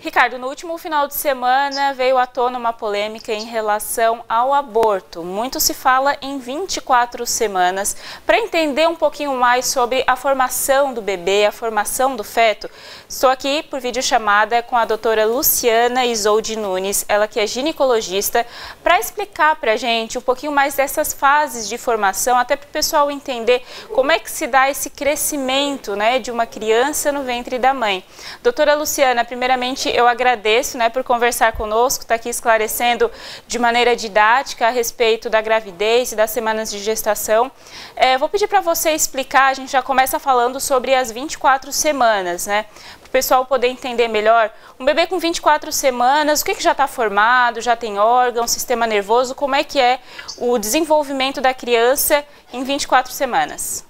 Ricardo, no último final de semana veio à tona uma polêmica em relação ao aborto. Muito se fala em 24 semanas. Para entender um pouquinho mais sobre a formação do bebê, a formação do feto, estou aqui por videochamada com a doutora Luciana Isolde Nunes, ela que é ginecologista, para explicar para a gente um pouquinho mais dessas fases de formação, até para o pessoal entender como é que se dá esse crescimento, né, de uma criança no ventre da mãe. Doutora Luciana, primeiramente, eu agradeço, por conversar conosco, estar aqui esclarecendo de maneira didática a respeito da gravidez e das semanas de gestação. Vou pedir para você explicar, a gente já começa falando sobre as 24 semanas, para o pessoal poder entender melhor. Um bebê com 24 semanas, o que já está formado, já tem órgão, sistema nervoso, como é que é o desenvolvimento da criança em 24 semanas?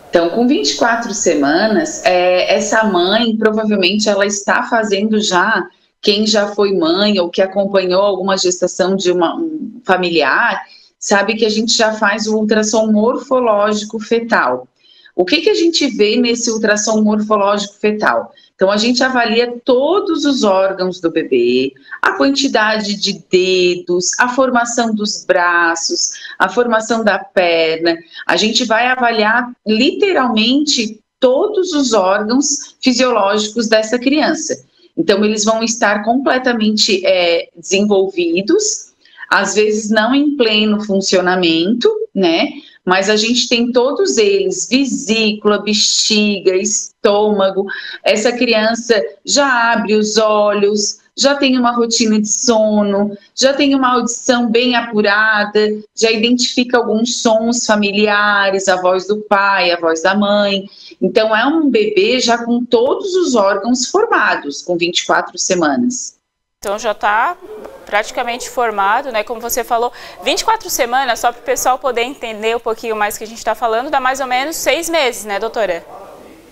Então, com 24 semanas, essa mãe, provavelmente, ela está fazendo já, quem já foi mãe ou que acompanhou alguma gestação de um familiar, sabe que a gente já faz o ultrassom morfológico fetal. O que a gente vê nesse ultrassom morfológico fetal? Então, a gente avalia todos os órgãos do bebê, a quantidade de dedos, a formação dos braços, a formação da perna. A gente vai avaliar literalmente todos os órgãos fisiológicos dessa criança. Então, eles vão estar completamente desenvolvidos, às vezes não em pleno funcionamento, mas a gente tem todos eles, vesícula, bexiga, estômago. Essa criança já abre os olhos, já tem uma rotina de sono, já tem uma audição bem apurada, já identifica alguns sons familiares, a voz do pai, a voz da mãe. Então, é um bebê já com todos os órgãos formados, com 24 semanas. Então já está praticamente formado, como você falou, 24 semanas, só para o pessoal poder entender um pouquinho mais o que a gente está falando, dá mais ou menos 6 meses, doutora?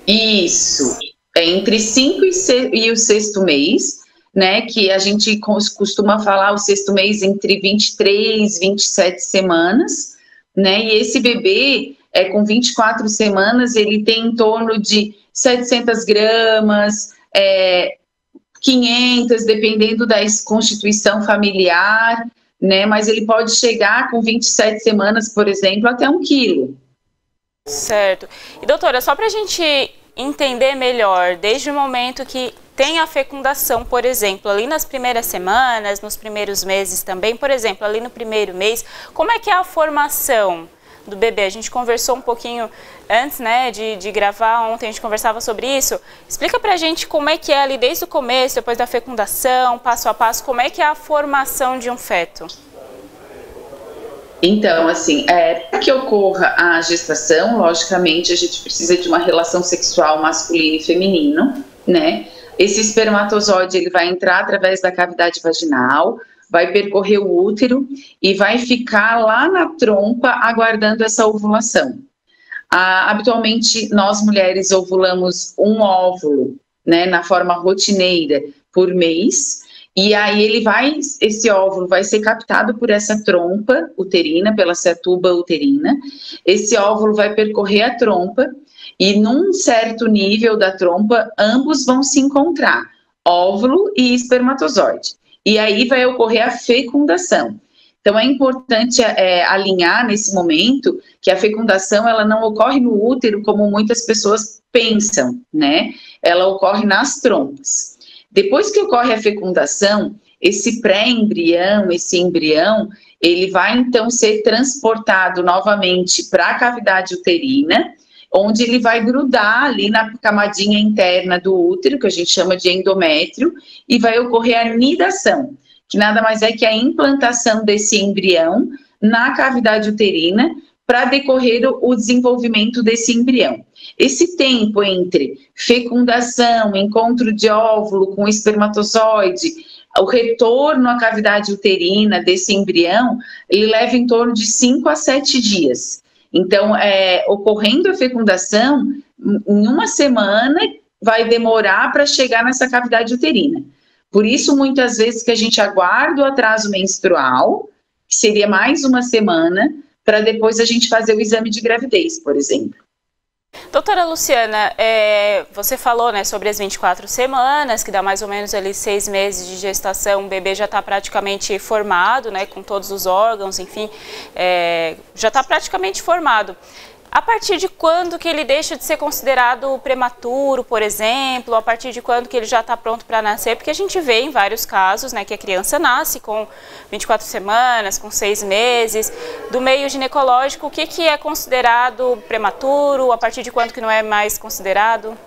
Isso, entre 5 e o sexto mês, que a gente costuma falar o sexto mês entre 23 e 27 semanas, e esse bebê, com 24 semanas, ele tem em torno de 700 gramas, 500, dependendo da constituição familiar, mas ele pode chegar com 27 semanas, por exemplo, até 1 quilo. Certo. E doutora, só para a gente entender melhor, desde o momento que tem a fecundação, por exemplo, ali nas primeiras semanas, nos primeiros meses também, por exemplo, ali no primeiro mês, como é que é a formação do bebê? A gente conversou um pouquinho antes, de gravar, ontem a gente conversava sobre isso. Explica pra gente como é que é ali desde o começo, depois da fecundação, passo a passo, como é que é a formação de um feto? Então, assim, para que ocorra a gestação, logicamente a gente precisa de uma relação sexual masculino e feminino, Esse espermatozoide, ele vai entrar através da cavidade vaginal, vai percorrer o útero e vai ficar lá na trompa aguardando essa ovulação. Habitualmente, nós mulheres ovulamos um óvulo, na forma rotineira por mês, e aí esse óvulo vai ser captado por essa trompa uterina, pela essa tuba uterina. Esse óvulo vai percorrer a trompa e num certo nível da trompa, ambos vão se encontrar, óvulo e espermatozoide. E aí vai ocorrer a fecundação. Então, é importante alinhar nesse momento que a fecundação ela não ocorre no útero como muitas pessoas pensam, Ela ocorre nas trompas. Depois que ocorre a fecundação, esse pré-embrião, esse embrião, ele vai então ser transportado novamente para a cavidade uterina, onde ele vai grudar ali na camadinha interna do útero, que a gente chama de endométrio, e vai ocorrer a nidação, que nada mais é que a implantação desse embrião na cavidade uterina para decorrer o desenvolvimento desse embrião. Esse tempo entre fecundação, encontro de óvulo com espermatozoide, o retorno à cavidade uterina desse embrião, ele leva em torno de 5 a 7 dias. Então, ocorrendo a fecundação, em uma semana vai demorar para chegar nessa cavidade uterina. Por isso, muitas vezes que a gente aguarda o atraso menstrual, que seria mais uma semana, para depois a gente fazer o exame de gravidez, por exemplo. Doutora Luciana, você falou, né, sobre as 24 semanas, que dá mais ou menos ali 6 meses de gestação, o bebê já está praticamente formado, né, com todos os órgãos, enfim, já está praticamente formado. A partir de quando que ele deixa de ser considerado prematuro, por exemplo? A partir de quando que ele já está pronto para nascer? Porque a gente vê em vários casos, né, que a criança nasce com 24 semanas, com 6 meses. Do meio ginecológico, o que é considerado prematuro? A partir de quando que não é mais considerado?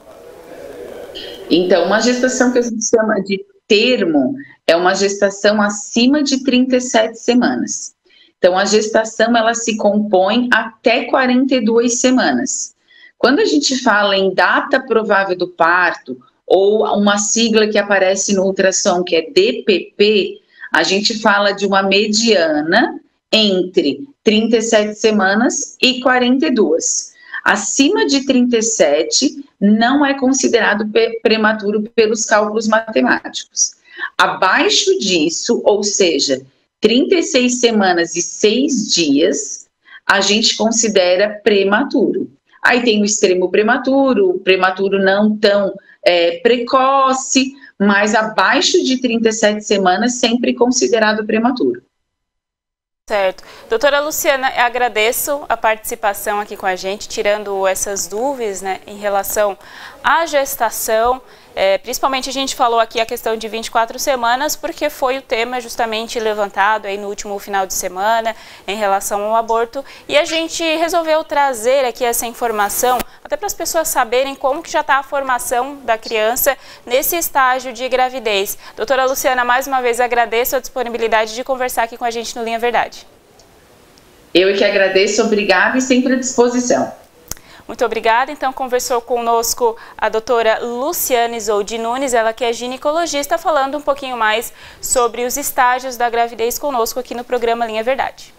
Então, uma gestação que a gente chama de termo é uma gestação acima de 37 semanas. Então, a gestação, ela se compõe até 42 semanas. Quando a gente fala em data provável do parto, ou uma sigla que aparece no ultrassom, que é DPP, a gente fala de uma mediana entre 37 semanas e 42. Acima de 37, não é considerado prematuro pelos cálculos matemáticos. Abaixo disso, ou seja, 36 semanas e 6 dias, a gente considera prematuro. Aí tem o extremo prematuro, o prematuro não tão precoce, mas abaixo de 37 semanas, sempre considerado prematuro. Certo. Doutora Luciana, eu agradeço a participação aqui com a gente, tirando essas dúvidas, né, em relação à gestação. Principalmente a gente falou aqui a questão de 24 semanas, porque foi o tema justamente levantado aí no último final de semana em relação ao aborto, e a gente resolveu trazer aqui essa informação até para as pessoas saberem como que já está a formação da criança nesse estágio de gravidez. Doutora Luciana, mais uma vez agradeço a disponibilidade de conversar aqui com a gente no Linha Verdade. Eu que agradeço, obrigada e sempre à disposição. Muito obrigada. Então, conversou conosco a doutora Luciana Isolde Nunes, ela que é ginecologista, falando um pouquinho mais sobre os estágios da gravidez conosco aqui no programa Linha Verdade.